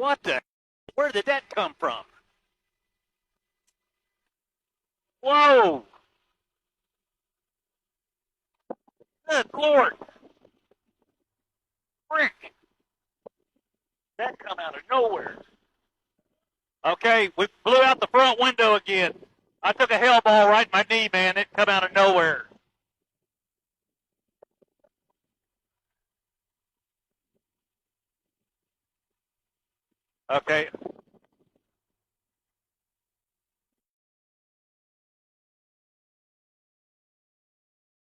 What the? Where did that come from? Whoa! Good Lord! Frick! That come out of nowhere. Okay, we blew out the front window again. I took a hell ball right in my knee, man. It come out of nowhere. Okay,